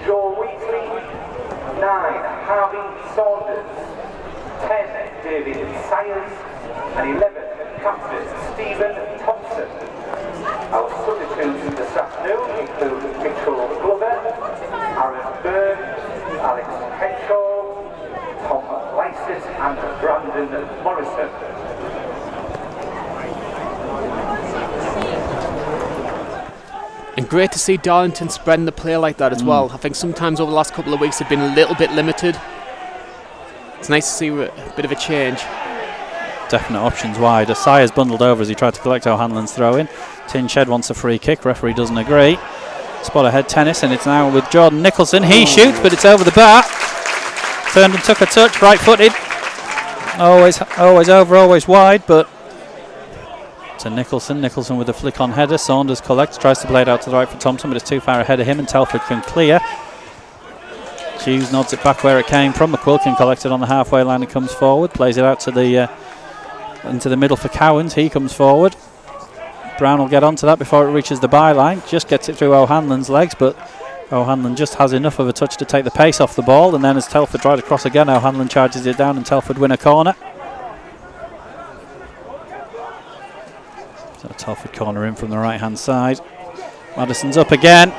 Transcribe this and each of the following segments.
Joe Wheatley. 9, Harvey Saunders. 10, David Sayers. And 11, Captain Stephen Thompson. Our substitutes this afternoon include Mitchell Glover, Aaron Byrne, Alex Henshaw, Tom Lysett and Brandon Morrison. And great to see Darlington spreading the play like that as well. I think sometimes over the last couple of weeks they've been a little bit limited. It's nice to see a bit of a change. Definite options wide. Asai's bundled over as he tried to collect O'Hanlon's throw in. Tinshed wants a free kick. Referee doesn't agree. Spot ahead tennis, and it's now with Jordan Nicholson. He shoots, but it's over the bar. Turned and took a touch, right footed. Always over, always wide, but to Nicholson. Nicholson with a flick on header. Saunders collects, tries to play it out to the right for Thompson, but it's too far ahead of him, and Telford can clear. Hughes nods it back where it came from. McQuilkin collects it on the halfway line and comes forward. Plays it out to the into the middle for Cowans. He comes forward. Brown will get onto that before it reaches the byline. Just gets it through O'Hanlon's legs, but O'Hanlon just has enough of a touch to take the pace off the ball, and then as Telford try to cross again, O'Hanlon charges it down and Telford win a corner. So Telford corner in from the right hand side. Madison's up again.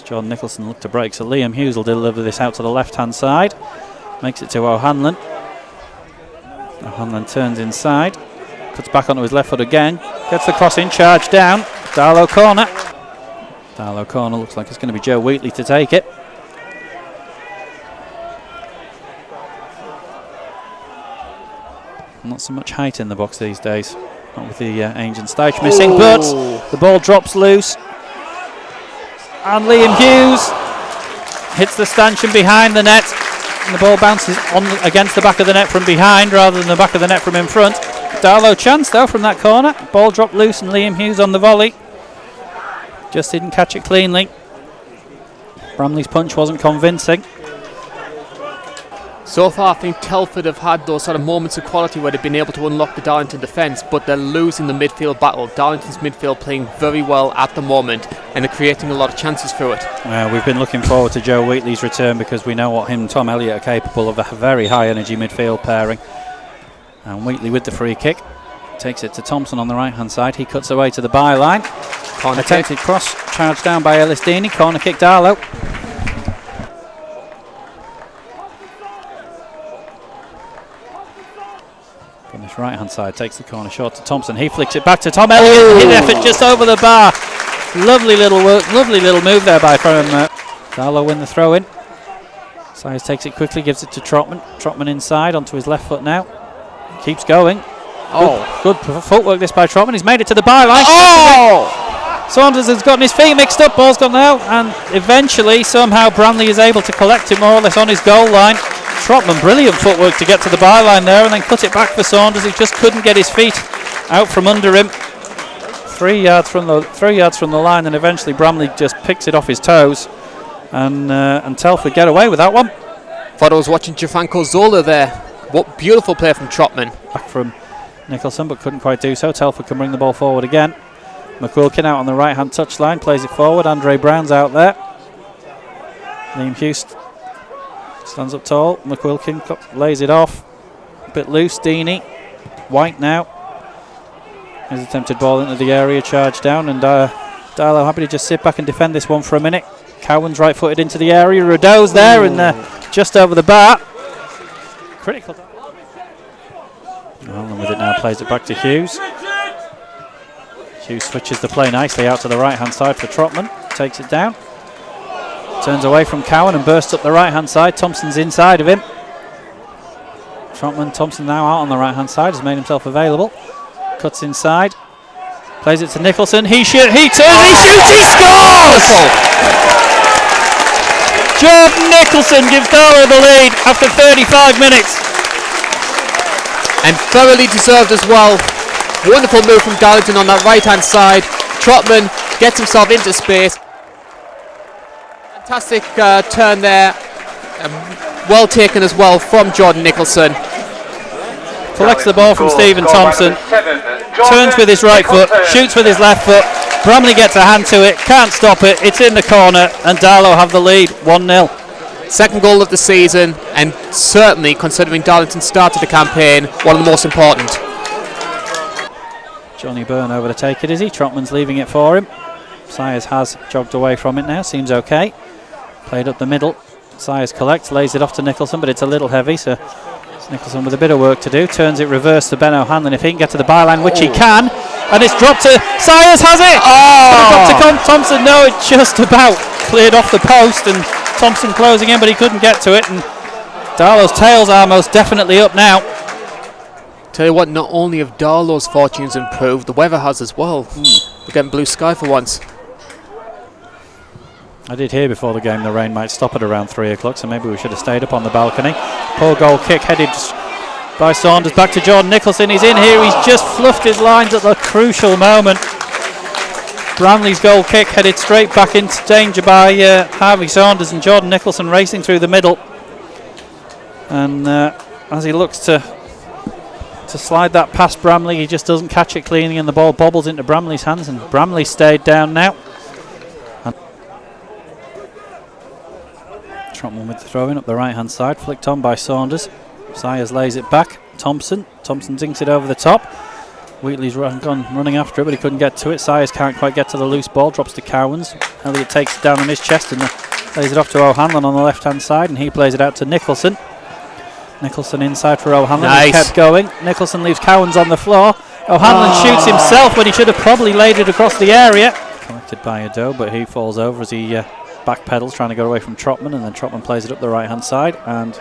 Jordan Nicholson looked to break, so Liam Hughes will deliver this out to the left hand side. Makes it to O'Hanlon. O'Hanlon turns inside. Cuts back onto his left foot again. Gets the cross in, charge down. Darlo corner. Darlo corner, looks like it's going to be Joe Wheatley to take it. Not so much height in the box these days. Not with the Ancient Steich missing, but the ball drops loose. And Liam Hughes hits the stanchion behind the net. And the ball bounces on against the back of the net from behind rather than the back of the net from in front. Darlo chance though from that corner. Ball dropped loose and Liam Hughes on the volley. Just didn't catch it cleanly. Bramley's punch wasn't convincing. So far, I think Telford have had those sort of moments of quality where they've been able to unlock the Darlington defence, but they're losing the midfield battle. Darlington's midfield playing very well at the moment, and they're creating a lot of chances through it. We've been looking forward to Joe Wheatley's return because we know what him and Tom Elliott are capable of, a very high energy midfield pairing. And Wheatley with the free kick. Takes it to Thompson on the right hand side. He cuts away to the byline. Attempted cross, charged down by Ellis Deeney. Corner kick Darlo. From this right hand side, takes the corner short to Thompson. He flicks it back to Tom Elliott. Hit effort just over the bar. Lovely little work, lovely little move there by Darlo win the throw in. Sayers takes it quickly, gives it to Trotman. Trotman inside onto his left foot now. Keeps going. Good footwork this by Trotman. He's made it to the byline. Saunders has gotten his feet mixed up. Ball's gone out, and eventually somehow Bramley is able to collect it more or less on his goal line. Trotman, brilliant footwork to get to the byline there and then cut it back for Saunders. He just couldn't get his feet out from under him. 3 yards from the line, and eventually Bramley just picks it off his toes, and Telford get away with that one. Thought I was watching Gianfranco Zola there. What beautiful play from Trotman. Back from Nicholson, but couldn't quite do so. Telford can bring the ball forward again. McQuilkin out on the right hand touchline, plays it forward. Andre Brown's out there. Liam Hughes stands up tall. McQuilkin lays it off. A bit loose. Deeney. White now. His attempted ball into the area, charged down, and Darlo happy to just sit back and defend this one for a minute. Cowan's right footed into the area. Rideau's there and just over the bar. Critical. Allen with it now, plays it back to Hughes. Hughes switches the play nicely out to the right hand side for Trotman. Takes it down. Turns away from Cowan and bursts up the right hand side. Thompson's inside of him. Thompson now out on the right hand side, has made himself available. Cuts inside. Plays it to Nicholson. He turns, he shoots, he scores! Jordan Nicholson gives Darlo the lead after 35 minutes. And thoroughly deserved as well. Wonderful move from Darlington on that right hand side. Trotman gets himself into space. Fantastic turn there. Well taken as well from Jordan Nicholson. Collects the ball from Stephen Thompson. Turns with his right foot, shoots with his left foot. Bramley gets a hand to it, can't stop it, it's in the corner, and Darlo have the lead, 1-0. Second goal of the season, and certainly, considering Darlington started the campaign, one of the most important. Johnny Byrne over to take it, is he? Trotman's leaving it for him. Sayers has jogged away from it now, seems okay. Played up the middle. Sayers collects, lays it off to Nicholson, but it's a little heavy, so Nicholson with a bit of work to do. Turns it reverse to Ben O'Hanlon if he can get to the byline, which he can. And it's dropped to Sayers, has it? Dropped to Thompson. No, it just about cleared off the post, and Thompson closing in, but he couldn't get to it. And Darlo's tails are most definitely up now. Tell you what, not only have Darlo's fortunes improved, the weather has as well. We're getting blue sky for once. I did hear before the game the rain might stop at around 3 o'clock, so maybe we should have stayed up on the balcony. Poor goal kick headed by Saunders back to Jordan Nicholson. He's in here, he's just fluffed his lines at the crucial moment. Bramley's goal kick headed straight back into danger by Harvey Saunders, and Jordan Nicholson racing through the middle. And as he looks to slide that past Bramley, he just doesn't catch it cleanly, and the ball bobbles into Bramley's hands, and Bramley stayed down now. Trotman with the throw in up the right hand side, flicked on by Saunders. Sayers lays it back. Thompson dinks it over the top. Wheatley's running after it, but he couldn't get to it. Sayers can't quite get to the loose ball, drops to Cowans. Elliott takes it down on his chest and lays it off to O'Hanlon on the left hand side, and he plays it out to Nicholson. Nicholson inside for O'Hanlon. Nice. He kept going. Nicholson leaves Cowans on the floor. O'Hanlon shoots himself when he should have probably laid it across the area. Collected by Ado, but he falls over as he backpedals, trying to get away from Trotman, and then Trotman plays it up the right hand side, and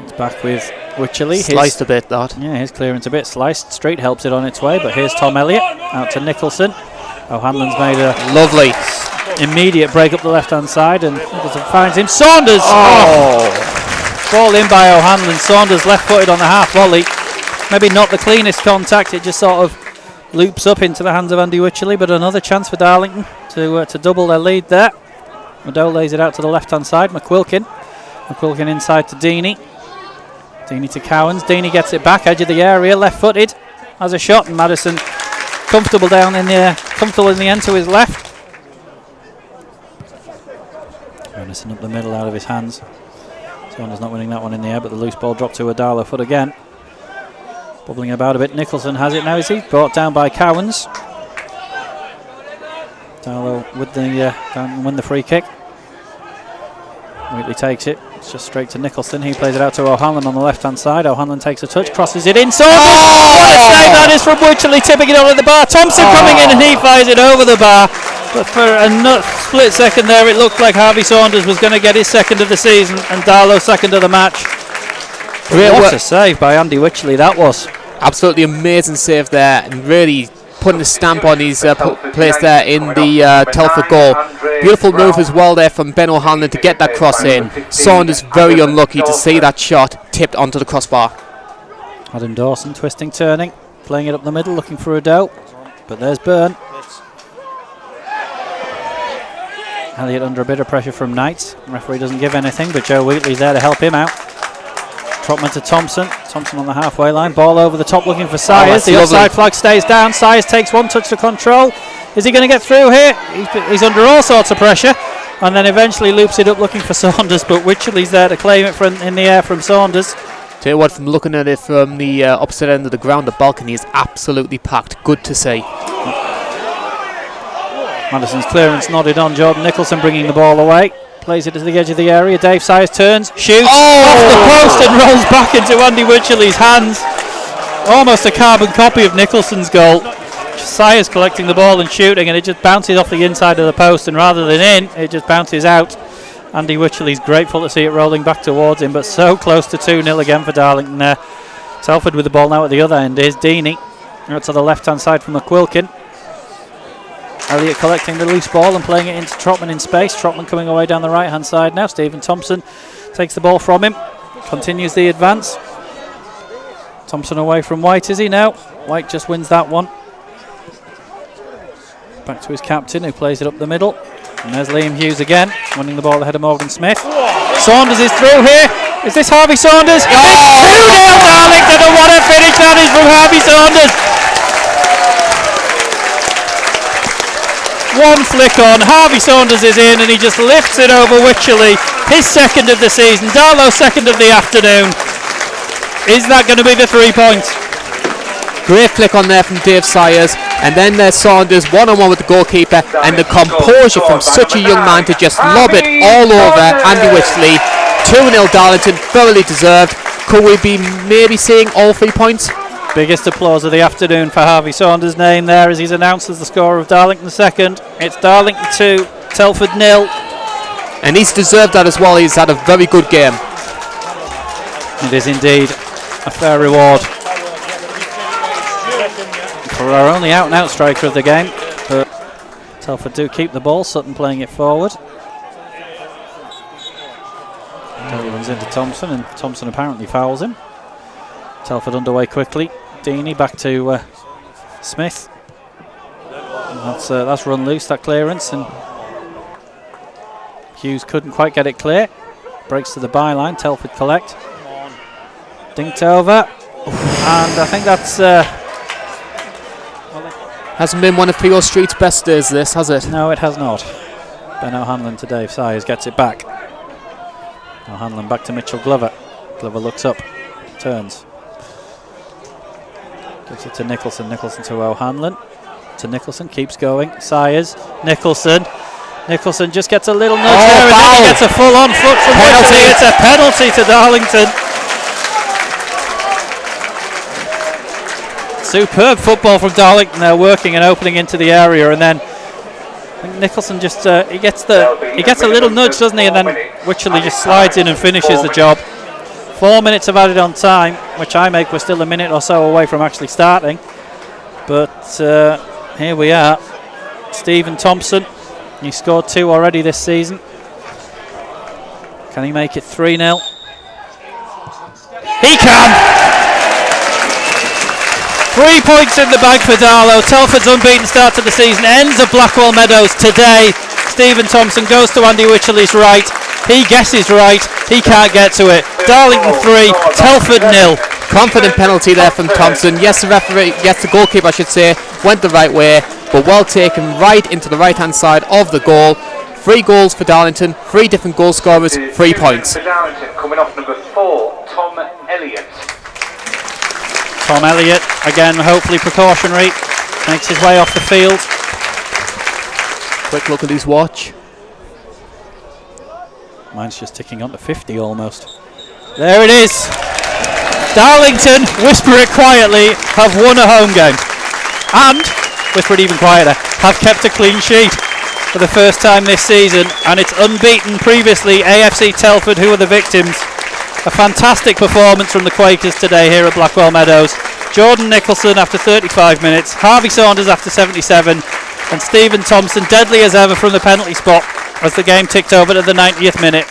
it's back with Wycherley. Sliced a bit, that. Yeah, his clearance a bit sliced. Street helps it on its way, but here's Tom Elliott out to Nicholson. O'Hanlon's made a lovely immediate break up the left hand side, and Nicholson finds him. Saunders! Ball in by O'Hanlon. Saunders left footed on the half volley. Maybe not the cleanest contact, it just sort of loops up into the hands of Andy Wycherley, but another chance for Darlington to double their lead there. Mado lays it out to the left hand side. McQuilkin inside to Deeney. Deeney to Cowans. Deeney gets it back, edge of the area, left footed, has a shot, and Madison comfortable in the end to his left. Madison up the middle out of his hands. Saunders not winning that one in the air, but the loose ball dropped to a Darlo foot again. Bubbling about a bit. Nicholson has it now, is he? Brought down by Cowans. Darlo with win the free kick. Wheatley takes it. It's just straight to Nicholson. He plays it out to O'Hanlon on the left hand side. O'Hanlon takes a touch, crosses it in. Saunders! What a save that is from Wycherley, tipping it over the bar. Thompson coming in, and he fires it over the bar. But for a split second there, it looked like Harvey Saunders was going to get his second of the season, and Darlo second of the match. What a save by Andy Wycherley that was. Absolutely amazing save there, and really putting a stamp on his place there in the Telford goal. Beautiful move as well there from Ben O'Hanlon to get that cross in. Saunders very unlucky to see that shot tipped onto the crossbar. Adam Dawson twisting, turning, playing it up the middle, looking for a Ado, but there's Byrne. Elliott under a bit of pressure from Knights. The referee doesn't give anything, but Joe Wheatley's there to help him out. Trotman to Thompson. Thompson on the halfway line. Ball over the top looking for Sayers. The offside flag stays down. Sayers takes one touch to control. Is he going to get through here? He's under all sorts of pressure. And then eventually loops it up looking for Saunders, but Wycherley's there to claim it in the air from Saunders. Tell you what, from looking at it from the opposite end of the ground, the balcony is absolutely packed. Good to see. Madison's clearance nodded on. Jordan Nicholson bringing the ball away. Plays it to the edge of the area. Dave Sayers turns, shoots off the post and rolls back into Andy Wycherley's hands. Almost a carbon copy of Nicholson's goal. Sayers collecting the ball and shooting, and it just bounces off the inside of the post, and rather than in, it just bounces out. Andy Wycherley's grateful to see it rolling back towards him, but so close to 2-0 again for Darlington there. Telford with the ball now at the other end. Here's Deeney. Out to the left hand side from McQuilkin. Elliott collecting the loose ball and playing it into Trotman in space. Trotman coming away down the right hand side now. Stephen Thompson takes the ball from him. Continues the advance. Thompson away from White, is he now? White just wins that one. Back to his captain, who plays it up the middle. And there's Liam Hughes again, winning the ball ahead of Morgan Smith. Saunders is through here. Is this Harvey Saunders? It's 2-0 Darlington, and what a finish that is from Harvey Saunders. One flick on, Harvey Saunders is in, and he just lifts it over Wycherley. His second of the season, Darlo's second of the afternoon. Is that going to be the 3 points? Great flick on there from Dave Sayers, and then there's Saunders one-on-one with the goalkeeper, and the composure from such a young man to just lob it all over Andy Wycherley. 2-0 Darlington, thoroughly deserved. Could we be maybe seeing all 3 points? Biggest applause of the afternoon for Harvey Saunders' name there as he's announced as the scorer of Darlington second. It's Darlington 2, Telford 0. And he's deserved that as well. He's had a very good game. It is indeed a fair reward for our only out-and-out striker of the game. But Telford do keep the ball, Sutton playing it forward. He runs into Thompson, and Thompson apparently fouls him. Telford underway quickly. Deeney back to Smith. And that's run loose, that clearance, and Hughes couldn't quite get it clear. Breaks to the byline. Telford collect. Dinked over, and I think that's hasn't been one of Theo Street's best days, this, has it? No, it has not. Ben O'Hanlon to Dave Sayers, gets it back. O'Hanlon back to Mitchell Glover. Glover looks up, turns. Gives it to Nicholson. Nicholson to O'Hanlon. To Nicholson, keeps going. Sayers, Nicholson. Nicholson just gets a little nudge there, and then he gets a full-on foot from penalty. It's a penalty to Darlington. Superb football from Darlington there, working and opening into the area, and then I think Nicholson just he gets a little nudge, doesn't he? And then Wycherley just slides in and finishes the job. 4 minutes of added on time, which I make we're still a minute or so away from actually starting. But here we are. Stephen Thompson, he scored 2 already this season. Can he make it 3-0? He can! 3 points in the bag for Darlo. Telford's unbeaten start to the season ends at Blackwell Meadows today. Stephen Thompson goes to Andy Wycherley's right. He guesses right. He can't get to it. Darlington 3, Telford 0. Confident penalty there from Thompson. Yes, the referee, yes, the goalkeeper, I should say, went the right way, but well taken right into the right-hand side of the goal. 3 goals for Darlington, 3 different goal scorers, 3 points. For Darlington, coming off number 4, Tom Elliott. Tom Elliott, again, hopefully precautionary, makes his way off the field. Quick look at his watch. Mine's just ticking on to 50 almost. There it is. Darlington, whisper it quietly, have won a home game. And, whisper it even quieter, have kept a clean sheet for the first time this season. And it's unbeaten previously AFC Telford, who are the victims. A fantastic performance from the Quakers today here at Blackwell Meadows. Jordan Nicholson after 35 minutes, Harvey Saunders after 77, and Stephen Thompson deadly as ever from the penalty spot as the game ticked over to the 90th minute.